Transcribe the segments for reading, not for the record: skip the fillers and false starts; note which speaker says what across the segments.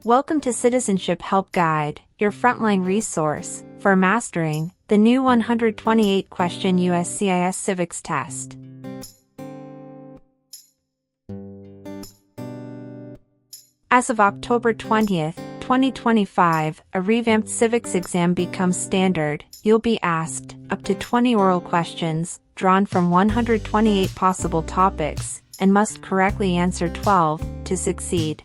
Speaker 1: Welcome to Citizenship Help Guide, your frontline resource for mastering the new 128-question USCIS Civics test. As of October 20th, 2025, a revamped civics exam becomes standard. You'll be asked up to 20 oral questions, drawn from 128 possible topics, and must correctly answer 12 to succeed.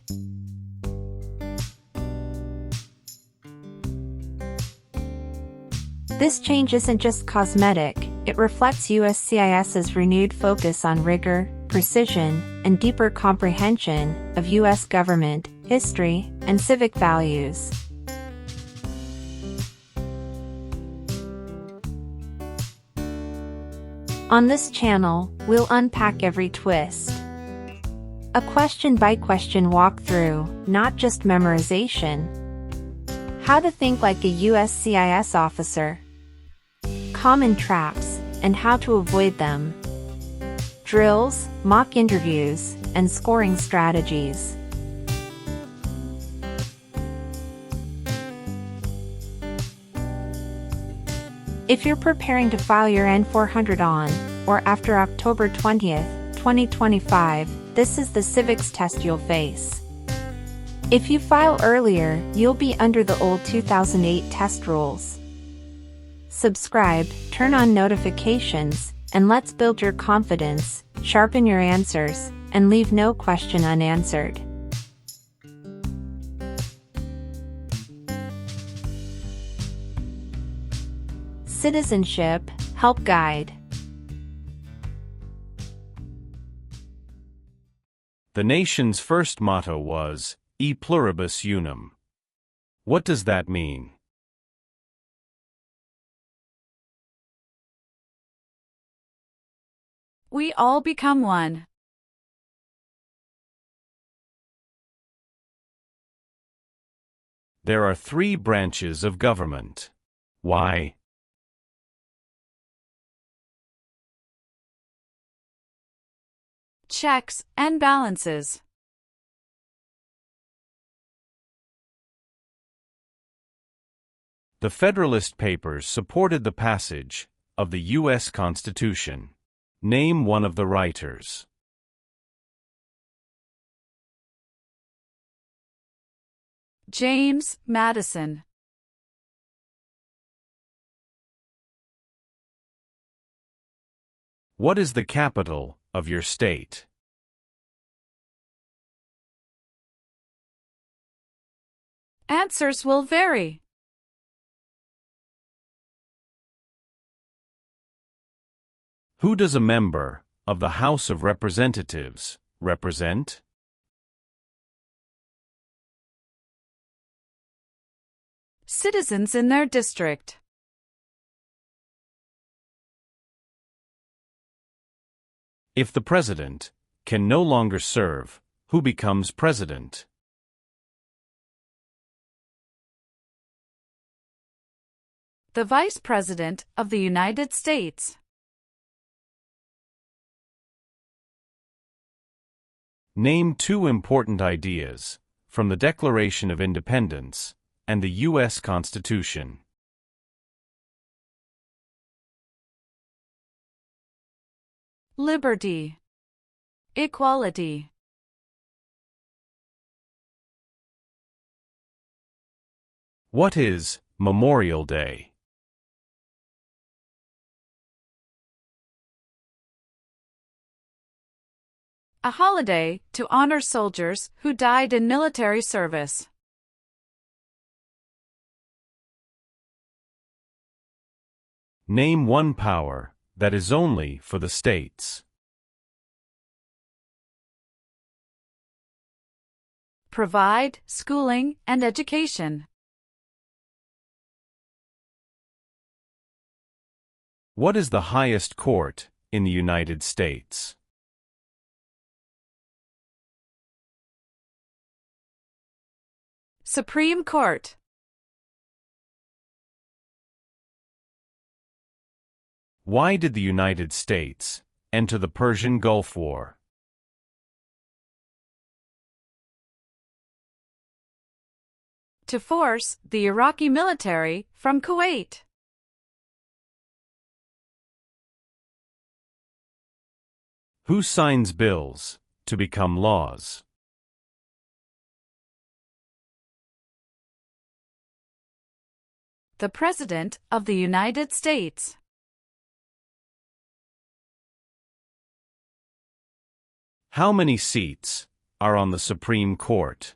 Speaker 1: This change isn't just cosmetic, it reflects USCIS's renewed focus on rigor, precision, and deeper comprehension of U.S. government, history, and civic values. On this channel, we'll unpack every twist. A question-by-question walkthrough, not just memorization. How to think like a USCIS officer. Common traps, and how to avoid them. Drills, mock interviews, and scoring strategies. If you're preparing to file your N-400 on, or after October 20th, 2025, this is the civics test you'll face. If you file earlier, you'll be under the old 2008 test rules. Subscribe, turn on notifications, and let's build your confidence, sharpen your answers, and leave no question unanswered. Citizenship Help Guide.
Speaker 2: The nation's first motto was, E pluribus unum. What does that mean?
Speaker 3: We all become one.
Speaker 2: There are three branches of government. Why?
Speaker 3: Checks and balances.
Speaker 2: The Federalist Papers supported the passage of the U.S. Constitution. Name one of the writers.
Speaker 3: James Madison.
Speaker 2: What is the capital of your state?
Speaker 3: Answers will vary.
Speaker 2: Who does a member of the House of Representatives represent?
Speaker 3: Citizens in their district.
Speaker 2: If the president can no longer serve, who becomes president?
Speaker 3: The Vice President of the United States.
Speaker 2: Name two important ideas from the Declaration of Independence and the U.S. Constitution.
Speaker 3: Liberty. Equality.
Speaker 2: What is Memorial Day?
Speaker 3: A holiday to honor soldiers who died in military service.
Speaker 2: Name one power that is only for the states.
Speaker 3: Provide schooling and education.
Speaker 2: What is the highest court in the United States?
Speaker 3: Supreme Court.
Speaker 2: Why did the United States enter the Persian Gulf War?
Speaker 3: to force the Iraqi military from Kuwait.
Speaker 2: Who signs bills to become laws?
Speaker 3: The President of the United States.
Speaker 2: How many seats are on the Supreme Court?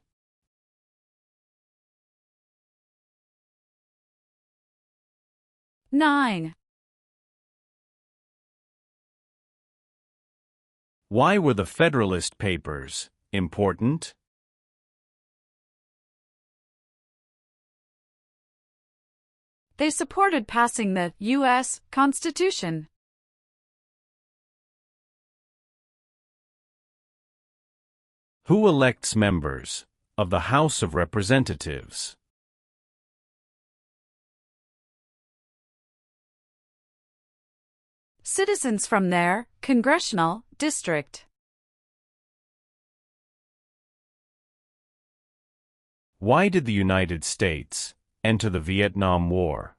Speaker 3: 9.
Speaker 2: Why were the Federalist Papers important?
Speaker 3: They supported passing the U.S. Constitution.
Speaker 2: Who elects members of the House of Representatives?
Speaker 3: Citizens from their congressional district.
Speaker 2: Why did the United States enter the Vietnam War?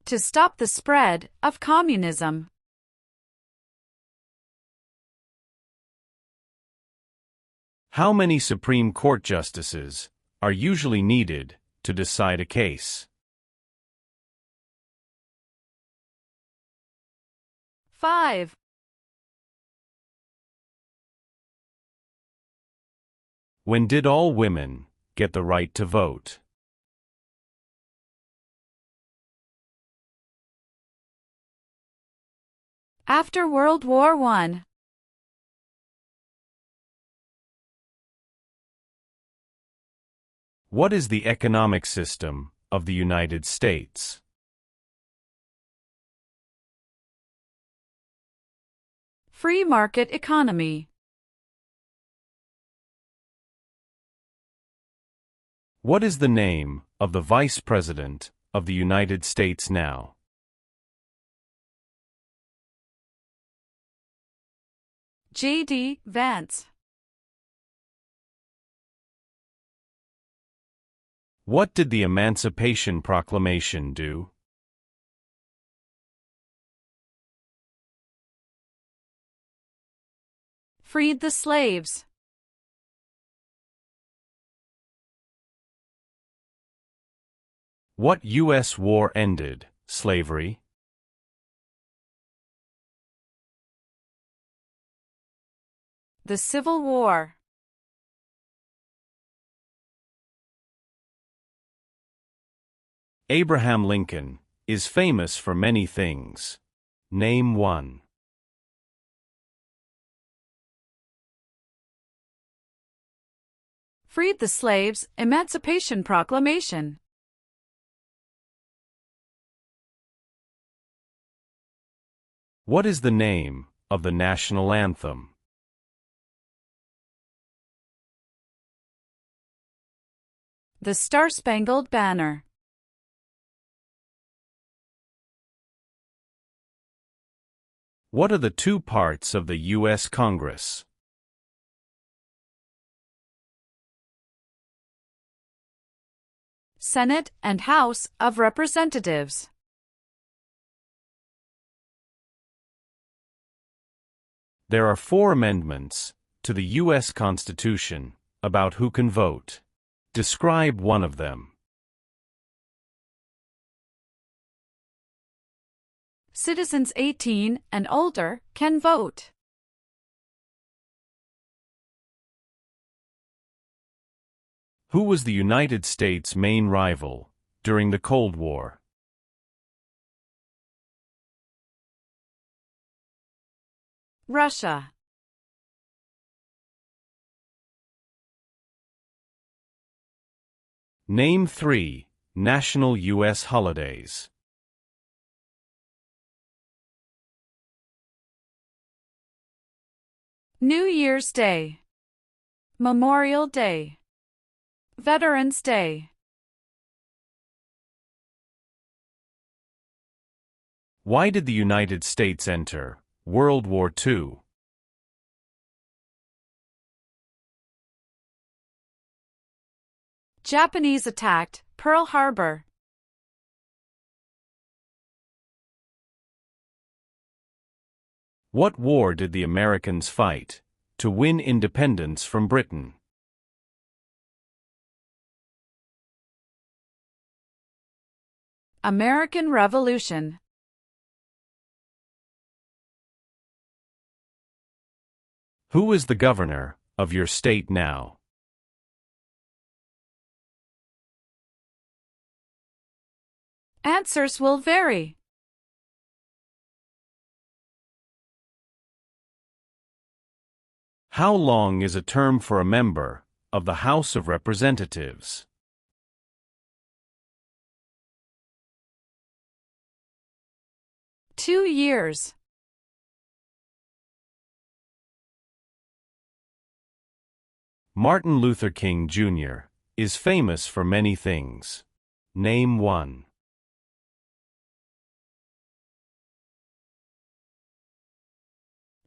Speaker 3: To stop the spread of communism.
Speaker 2: How many Supreme Court justices are usually needed to decide a case?
Speaker 3: 5.
Speaker 2: When did all women get the right to vote?
Speaker 3: After World War I.
Speaker 2: What is the economic system of the United States?
Speaker 3: Free market economy.
Speaker 2: What is the name of the Vice President of the United States now?
Speaker 3: J.D. Vance.
Speaker 2: What did the Emancipation Proclamation do?
Speaker 3: Freed the slaves.
Speaker 2: What U.S. war ended slavery?
Speaker 3: The Civil War.
Speaker 2: Abraham Lincoln is famous for many things. Name one.
Speaker 3: Freed the slaves. Emancipation Proclamation.
Speaker 2: What is the name of the national anthem?
Speaker 3: The Star-Spangled Banner.
Speaker 2: What are the two parts of the U.S. Congress?
Speaker 3: Senate and House of Representatives.
Speaker 2: There are 4 amendments to the U.S. Constitution about who can vote. Describe one of them.
Speaker 3: Citizens 18 and older can vote.
Speaker 2: Who was the United States' main rival during the Cold War?
Speaker 3: Russia.
Speaker 2: Name 3 national U.S. holidays.
Speaker 3: New Year's Day. Memorial Day. Veterans Day.
Speaker 2: Why did the United States enter World War II?
Speaker 3: Japanese attacked Pearl Harbor.
Speaker 2: What war did the Americans fight to win independence from Britain?
Speaker 3: American Revolution.
Speaker 2: Who is the governor of your state now?
Speaker 3: Answers will vary.
Speaker 2: How long is a term for a member of the House of Representatives?
Speaker 3: Two years.
Speaker 2: Martin Luther King Jr. is famous for many things. Name one.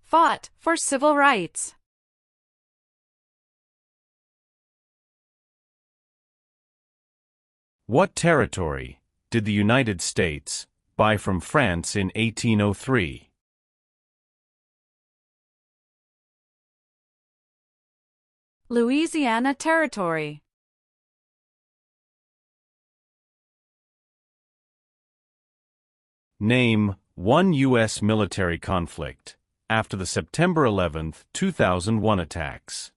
Speaker 3: Fought for civil rights.
Speaker 2: What territory did the United States buy from France in 1803?
Speaker 3: Louisiana Territory.
Speaker 2: Name one U.S. military conflict after the September 11, 2001 attacks.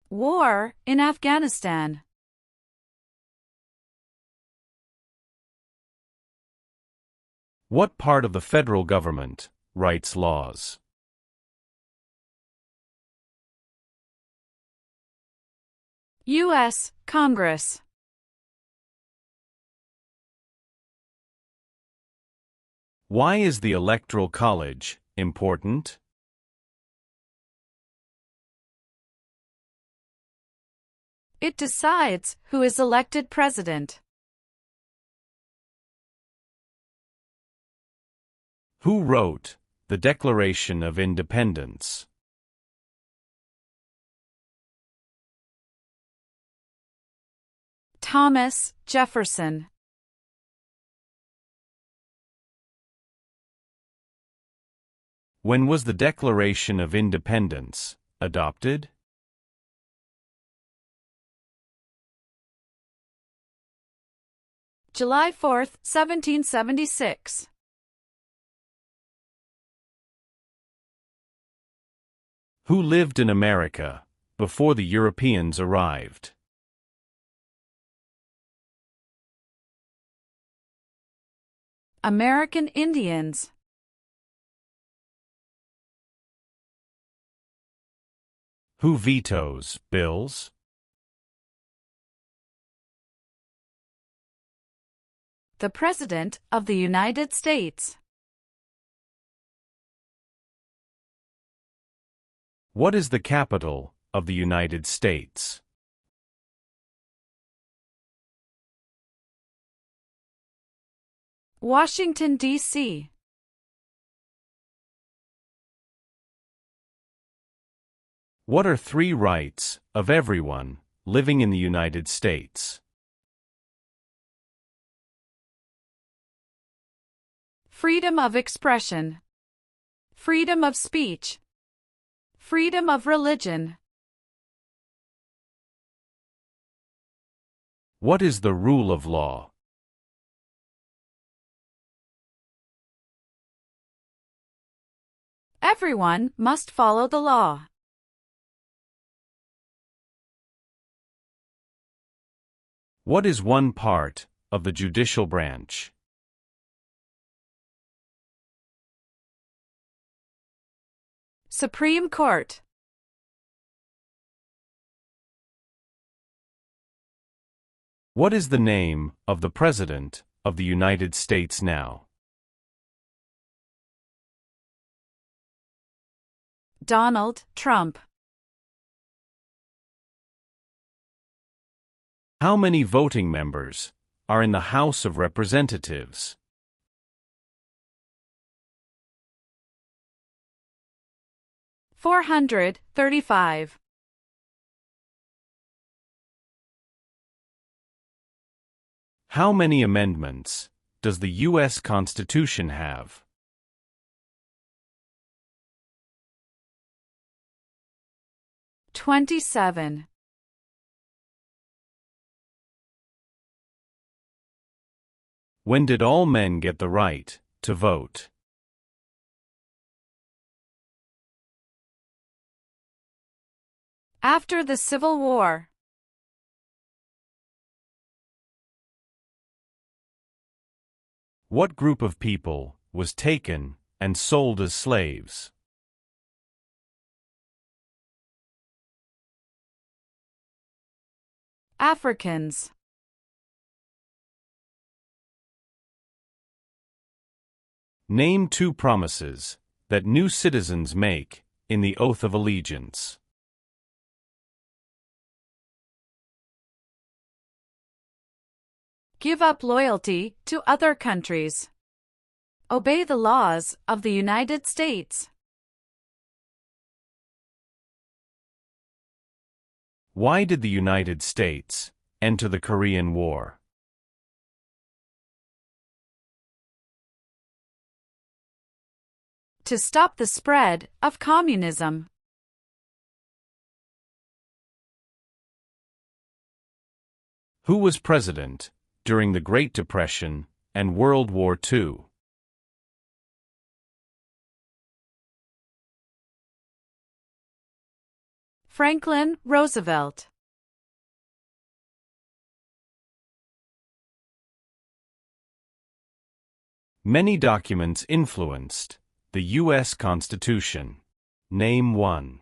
Speaker 3: War in Afghanistan.
Speaker 2: What part of the federal government writes laws?
Speaker 3: U.S. Congress.
Speaker 2: Why is the Electoral College important?
Speaker 3: It decides who is elected president.
Speaker 2: Who wrote the Declaration of Independence?
Speaker 3: Thomas Jefferson.
Speaker 2: When was the Declaration of Independence adopted?
Speaker 3: July 4, 1776.
Speaker 2: Who lived in America before the Europeans arrived?
Speaker 3: American Indians.
Speaker 2: Who vetoes bills?
Speaker 3: The President of the United States.
Speaker 2: What is the capital of the United States?
Speaker 3: Washington, D.C.
Speaker 2: What are three rights of everyone living in the United States?
Speaker 3: Freedom of expression. Freedom of speech. Freedom of religion.
Speaker 2: What is the rule of law?
Speaker 3: Everyone must follow the law.
Speaker 2: What is one part of the judicial branch?
Speaker 3: Supreme Court.
Speaker 2: What is the name of the President of the United States now?
Speaker 3: Donald Trump.
Speaker 2: How many voting members are in the House of Representatives?
Speaker 3: 435.
Speaker 2: How many amendments does the U.S. Constitution have?
Speaker 3: 27.
Speaker 2: When did all men get the right to vote?
Speaker 3: After the Civil War.
Speaker 2: What group of people was taken and sold as slaves?
Speaker 3: Africans.
Speaker 2: Name 2 promises that new citizens make in the oath of allegiance.
Speaker 3: Give up loyalty to other countries. Obey the laws of the United States.
Speaker 2: Why did the United States enter the Korean War?
Speaker 3: To stop the spread of communism.
Speaker 2: Who was president during the Great Depression and World War II?
Speaker 3: Franklin Roosevelt.
Speaker 2: Many documents influenced the U.S. Constitution. Name 1.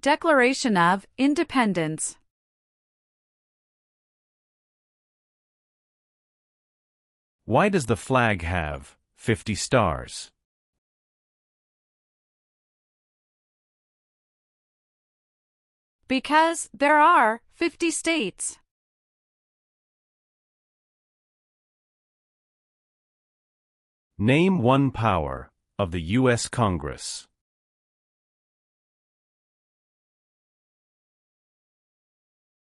Speaker 3: Declaration of Independence.
Speaker 2: Why does the flag have 50 stars?
Speaker 3: Because there are 50 states.
Speaker 2: Name 1 power of the U.S. Congress.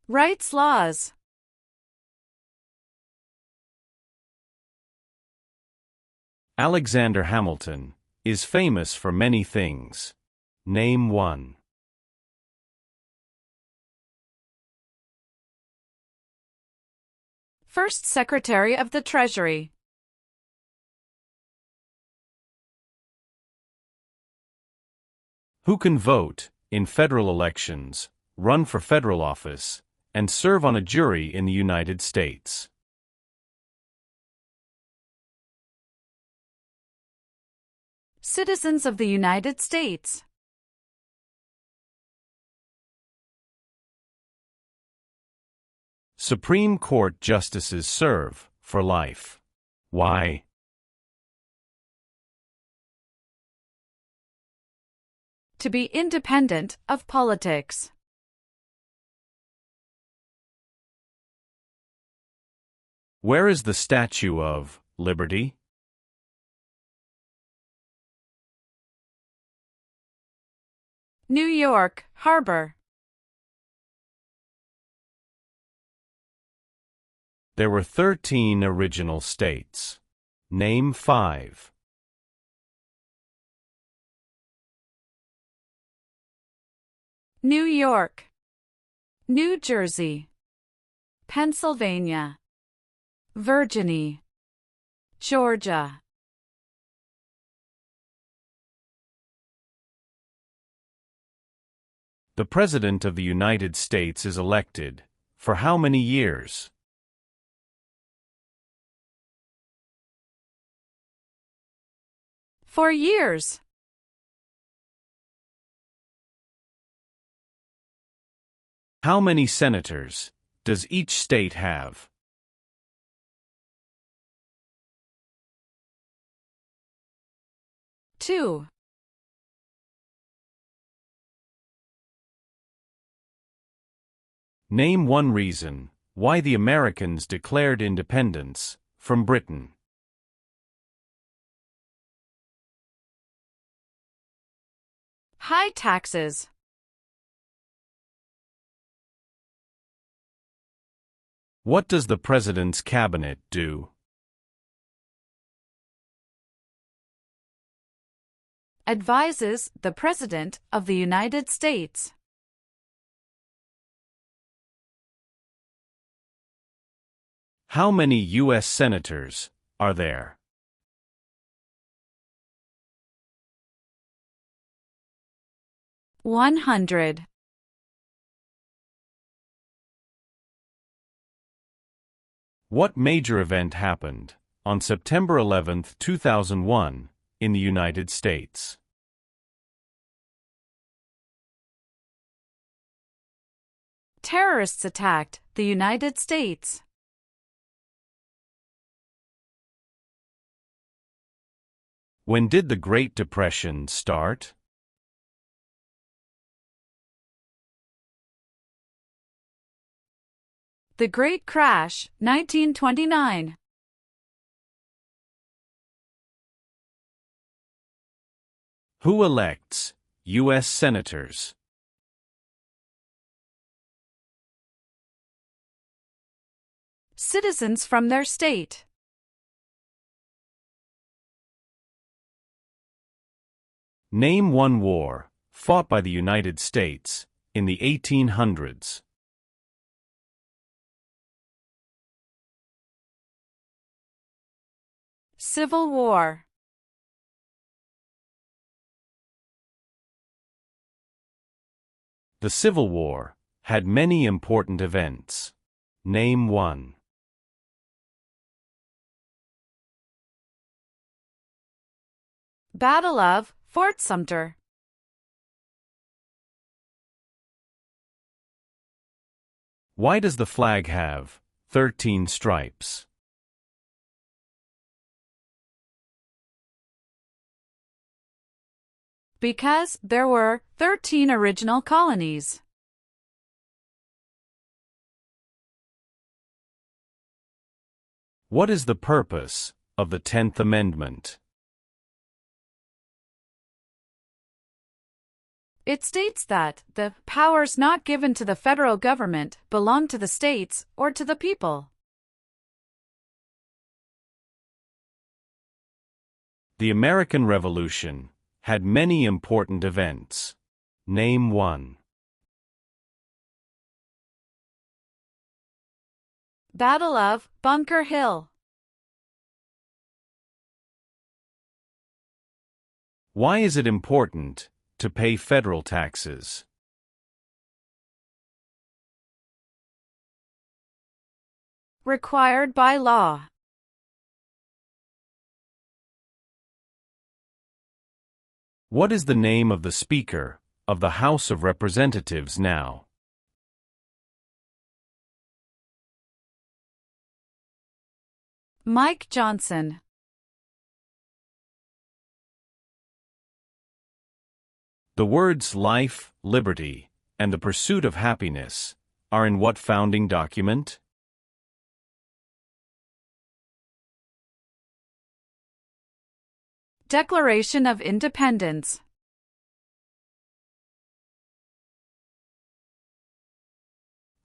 Speaker 3: Rights laws.
Speaker 2: Alexander Hamilton is famous for many things. Name 1.
Speaker 3: First Secretary of the Treasury.
Speaker 2: Who can vote in federal elections, run for federal office, and serve on a jury in the United States?
Speaker 3: Citizens of the United States.
Speaker 2: Supreme Court justices serve for life. Why?
Speaker 3: To be independent of politics.
Speaker 2: Where is the Statue of Liberty?
Speaker 3: New York Harbor.
Speaker 2: There were 13 original states. Name 5.
Speaker 3: New York, New Jersey, Pennsylvania, Virginia, Georgia.
Speaker 2: The President of the United States is elected for how many years?
Speaker 3: For years.
Speaker 2: How many senators does each state have?
Speaker 3: Two.
Speaker 2: Name 1 reason why the Americans declared independence from Britain.
Speaker 3: High taxes.
Speaker 2: What does the President's Cabinet do?
Speaker 3: Advises the President of the United States.
Speaker 2: How many U.S. senators are there?
Speaker 3: 100.
Speaker 2: What major event happened on September 11, 2001, in the United States?
Speaker 3: Terrorists attacked the United States.
Speaker 2: When did the Great Depression start?
Speaker 3: The Great Crash, 1929.
Speaker 2: Who elects U.S. senators?
Speaker 3: Citizens from their state.
Speaker 2: Name one war fought by the United States in the 1800s.
Speaker 3: Civil War.
Speaker 2: The Civil War had many important events. Name one.
Speaker 3: Battle of Fort Sumter.
Speaker 2: Why does the flag have 13 stripes?
Speaker 3: Because there were 13 original colonies.
Speaker 2: What is the purpose of the 10th Amendment?
Speaker 3: It states that the powers not given to the federal government belong to the states or to the people.
Speaker 2: The American Revolution had many important events. Name one.
Speaker 3: Battle of Bunker Hill.
Speaker 2: Why is it important to pay federal taxes?
Speaker 3: Required by law.
Speaker 2: What is the name of the Speaker of the House of Representatives now?
Speaker 3: Mike Johnson.
Speaker 2: The words life, liberty, and the pursuit of happiness are in what founding document?
Speaker 3: Declaration of Independence.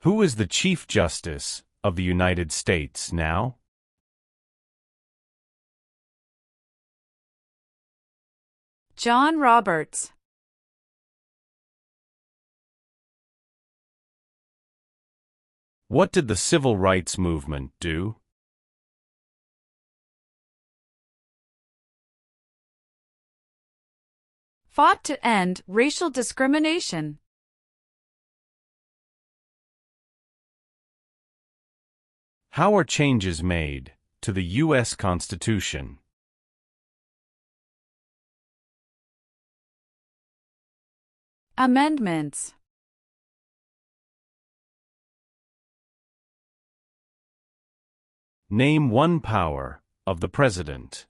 Speaker 2: Who is the Chief Justice of the United States now?
Speaker 3: John Roberts.
Speaker 2: What did the Civil Rights Movement do?
Speaker 3: Fought to end racial discrimination.
Speaker 2: How are changes made to the U.S. Constitution?
Speaker 3: Amendments.
Speaker 2: Name one power of the President.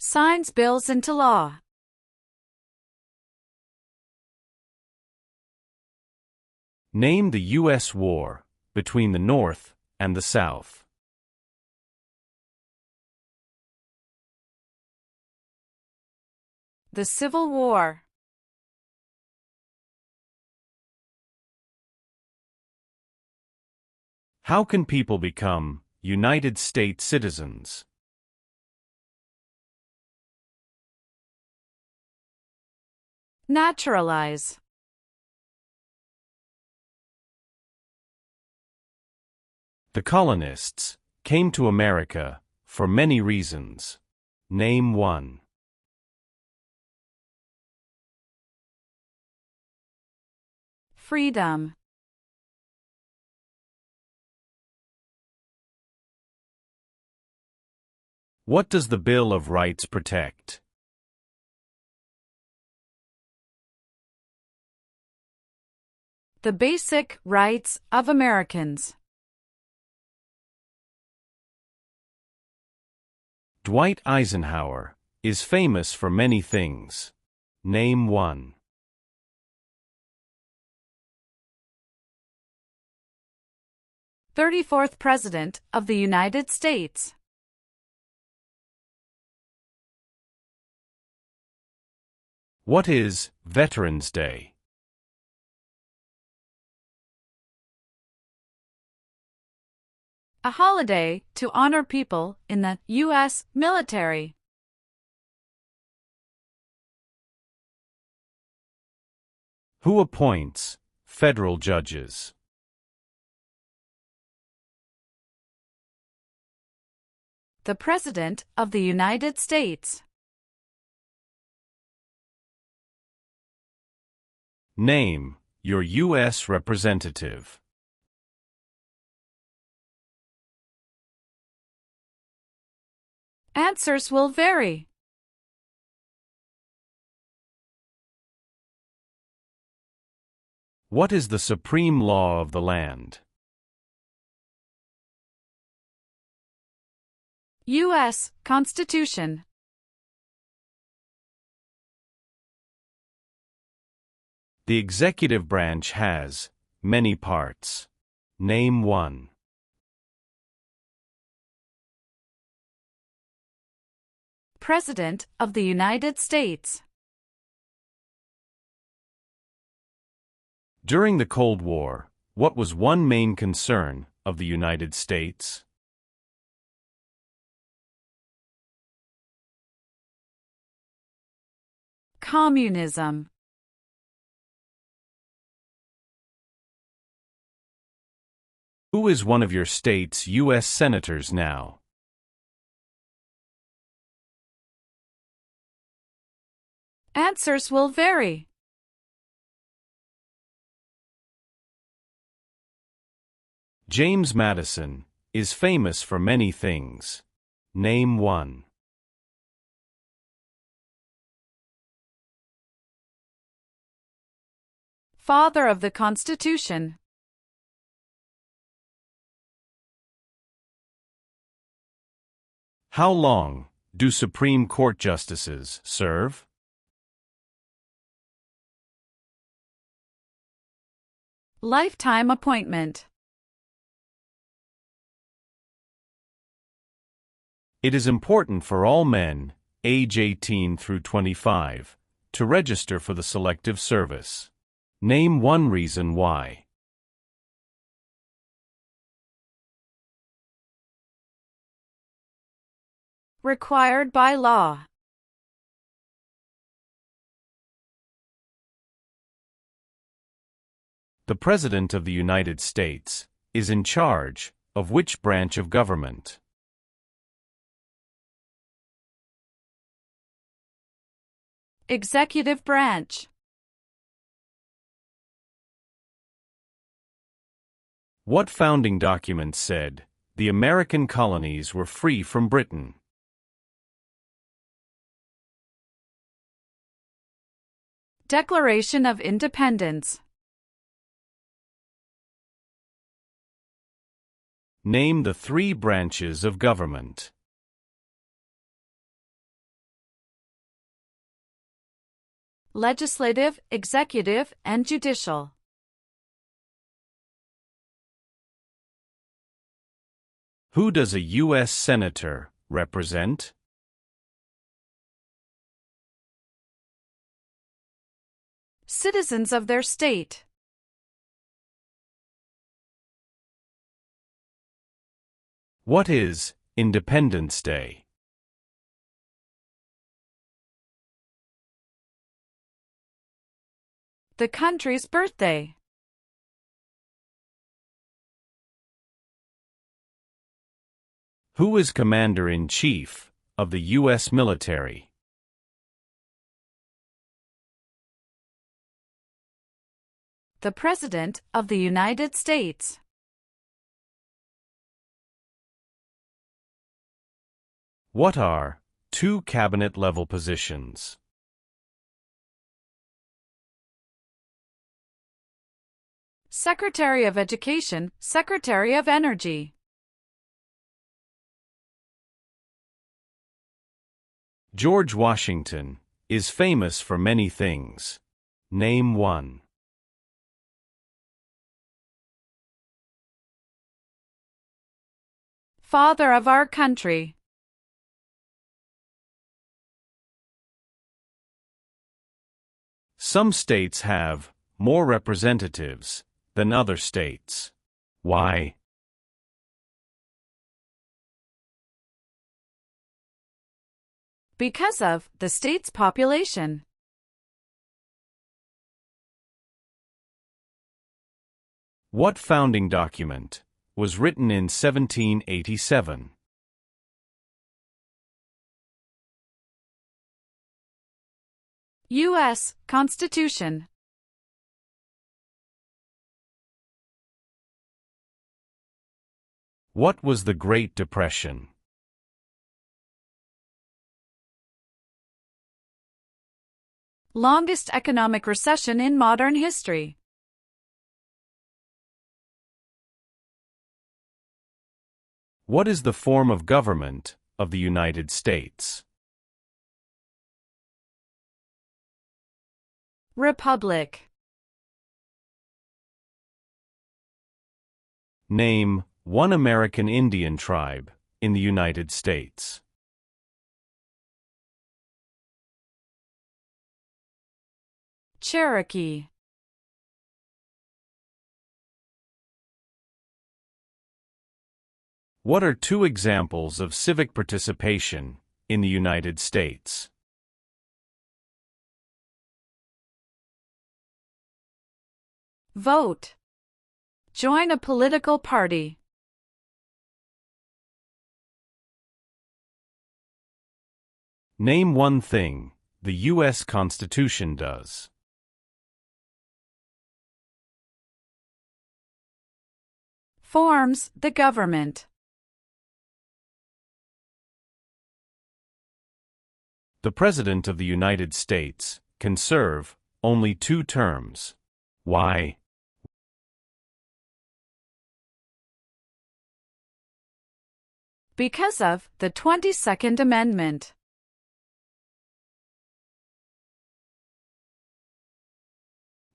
Speaker 3: Signs bills into law.
Speaker 2: Name the U.S. war between the North and the South.
Speaker 3: The Civil War.
Speaker 2: How can people become United States citizens?
Speaker 3: Naturalize.
Speaker 2: The colonists came to America for many reasons. Name one.
Speaker 3: Freedom.
Speaker 2: What does the Bill of Rights protect?
Speaker 3: The basic rights of Americans.
Speaker 2: Dwight Eisenhower is famous for many things. Name one.
Speaker 3: 34th President of the United States.
Speaker 2: What is Veterans Day?
Speaker 3: A holiday to honor people in the U.S. military.
Speaker 2: Who appoints federal judges?
Speaker 3: The President of the United States.
Speaker 2: Name your U.S. representative.
Speaker 3: Answers will vary.
Speaker 2: What is the supreme law of the land?
Speaker 3: U.S. Constitution.
Speaker 2: The executive branch has many parts. Name one.
Speaker 3: President of the United States.
Speaker 2: During the Cold War, what was one main concern of the United States?
Speaker 3: Communism.
Speaker 2: Who is one of your state's U.S. senators now?
Speaker 3: Answers will vary.
Speaker 2: James Madison is famous for many things. Name one.
Speaker 3: Father of the Constitution.
Speaker 2: How long do Supreme Court justices serve?
Speaker 3: Lifetime appointment.
Speaker 2: It is important for all men, age 18 through 25, to register for the Selective Service. Name one reason why.
Speaker 3: Required by law.
Speaker 2: The President of the United States is in charge of which branch of government?
Speaker 3: Executive branch.
Speaker 2: What founding document said the American colonies were free from Britain?
Speaker 3: Declaration of Independence.
Speaker 2: Name the three branches of government.
Speaker 3: Legislative, executive, and judicial.
Speaker 2: Who does a U.S. Senator represent?
Speaker 3: citizens of their state.
Speaker 2: What is Independence Day?
Speaker 3: The country's birthday.
Speaker 2: Who is Commander-in-Chief of the U.S. military?
Speaker 3: The President of the United States.
Speaker 2: What are two cabinet-level positions?
Speaker 3: Secretary of Education, Secretary of Energy.
Speaker 2: George Washington is famous for many things. Name one.
Speaker 3: Father of our country.
Speaker 2: Some states have more representatives than other states. Why?
Speaker 3: Because of the state's population.
Speaker 2: What founding document was written in 1787?
Speaker 3: U.S. Constitution.
Speaker 2: What was the Great Depression?
Speaker 3: Longest economic recession in modern history.
Speaker 2: What is the form of government of the United States?
Speaker 3: Republic.
Speaker 2: Name one American Indian tribe in the United States.
Speaker 3: Cherokee.
Speaker 2: What are two examples of civic participation in the United States?
Speaker 3: Vote. Join a political party.
Speaker 2: Name one thing the U.S. Constitution does.
Speaker 3: Forms the government.
Speaker 2: The President of the United States can serve only 2 terms. Why?
Speaker 3: Because of the 22nd Amendment.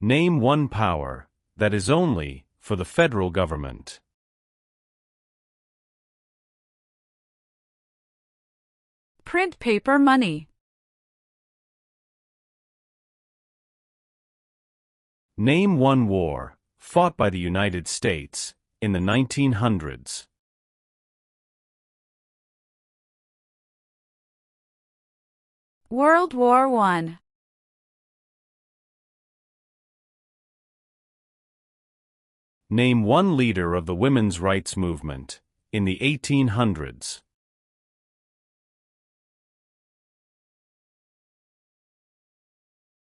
Speaker 2: Name one power that is only for the federal government.
Speaker 3: Print paper money.
Speaker 2: Name one war fought by the United States in the 1900s.
Speaker 3: World War I.
Speaker 2: Name one leader of the women's rights movement in the 1800s.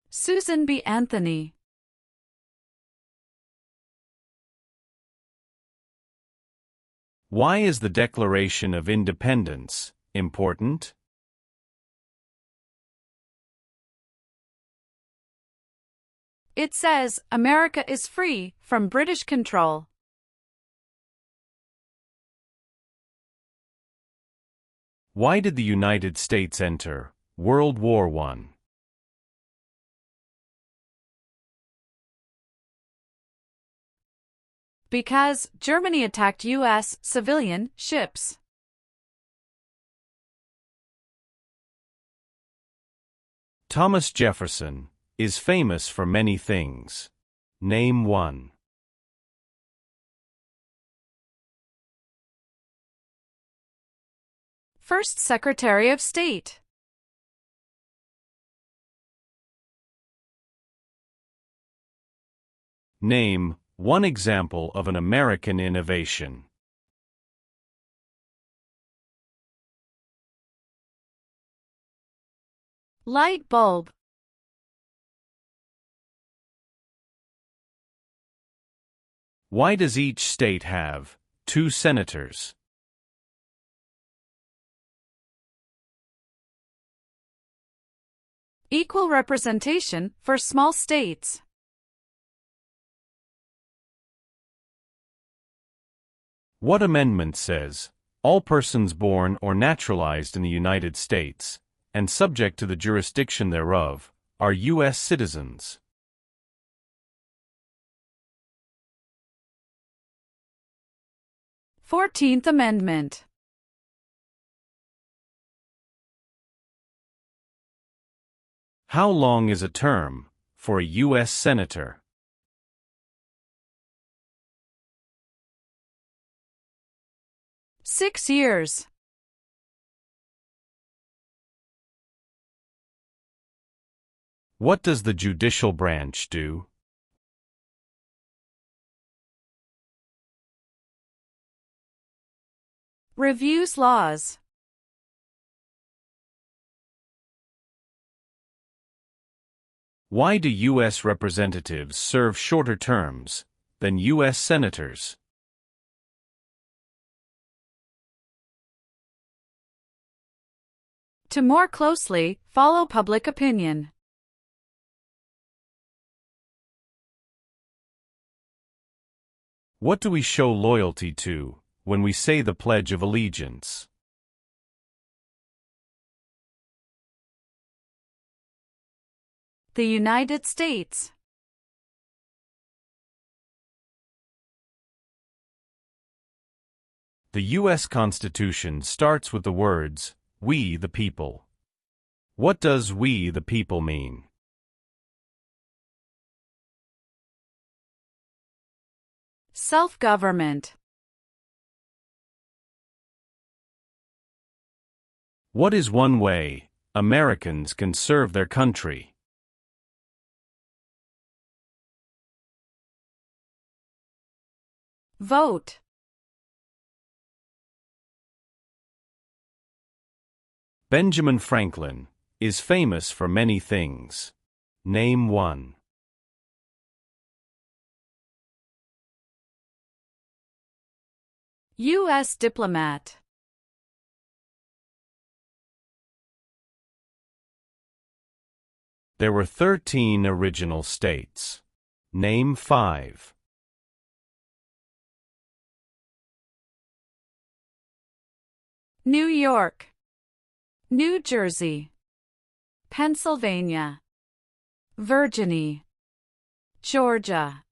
Speaker 3: Susan B. Anthony.
Speaker 2: Why is the Declaration of Independence important?
Speaker 3: It says America is free from British control.
Speaker 2: Why did the United States enter World War I?
Speaker 3: Because Germany attacked U.S. civilian ships.
Speaker 2: Thomas Jefferson is famous for many things. Name one.
Speaker 3: First Secretary of State.
Speaker 2: Name one example of an American innovation.
Speaker 3: Light bulb.
Speaker 2: Why does each state have 2 senators?
Speaker 3: Equal representation for small states.
Speaker 2: What amendment says, all persons born or naturalized in the United States, and subject to the jurisdiction thereof, are U.S. citizens?
Speaker 3: Fourteenth Amendment.
Speaker 2: How long is a term for a U.S. Senator?
Speaker 3: Six years.
Speaker 2: What does the judicial branch do?
Speaker 3: Reviews laws.
Speaker 2: Why do U.S. representatives serve shorter terms than U.S. senators?
Speaker 3: To more closely follow public opinion.
Speaker 2: What do we show loyalty to when we say the Pledge of Allegiance?
Speaker 3: The United States.
Speaker 2: The U.S. Constitution starts with the words, "We the people." What does "we the people" mean?
Speaker 3: Self-government.
Speaker 2: What is one way Americans can serve their country?
Speaker 3: Vote.
Speaker 2: Benjamin Franklin is famous for many things. Name one.
Speaker 3: U.S. diplomat.
Speaker 2: There were 13 original states. Name 5.
Speaker 3: New York, New Jersey, Pennsylvania, Virginia, Georgia.